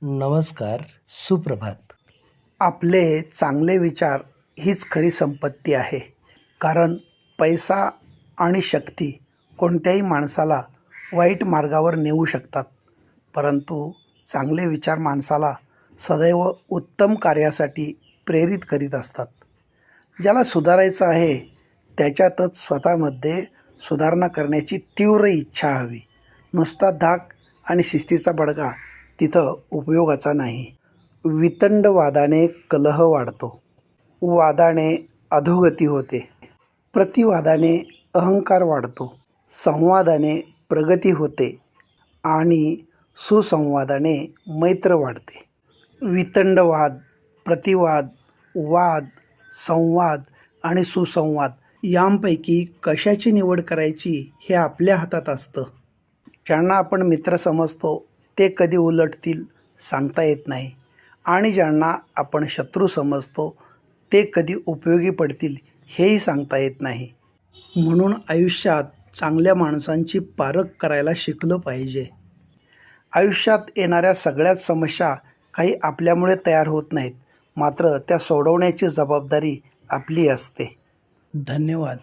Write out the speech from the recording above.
नमस्कार, सुप्रभात. आपले चांगले विचार हीच खरी संपत्ती आहे. कारण पैसा आणि शक्ती कोणत्याही माणसाला वाईट मार्गावर नेऊ शकतात, परंतु चांगले विचार माणसाला सदैव उत्तम कार्यासाठी प्रेरित करीत असतात. ज्याला सुधारायचं आहे त्याच्यातच स्वतःमध्ये सुधारणा करण्याची तीव्र इच्छा हवी. नुसता धाक आणि शिस्तीचा बडगा तिथं उपयोगाचा नाही. वितंडवादाने कलह वाढतो, वादाने अधोगती होते, प्रतिवादाने अहंकार वाढतो, संवादाने प्रगती होते आणि सुसंवादाने मैत्र वाढते. वितंडवाद, प्रतिवाद, वाद, संवाद आणि सुसंवाद यांपैकी कशाची निवड करायची हे आपल्या हातात असतं. ज्यांना आपण मित्र समजतो ते कधी उलटतील सांगता येत नाही, आणि ज्यांना आपण शत्रू समजतो ते कधी उपयोगी पडतील हेही सांगता येत नाही. म्हणून आयुष्यात चांगल्या माणसांची पारख करायला शिकलं पाहिजे. आयुष्यात येणाऱ्या सगळ्याच समस्या काही आपल्यामुळे तयार होत नाहीत, मात्र त्या सोडवण्याची जबाबदारी आपली असते. धन्यवाद.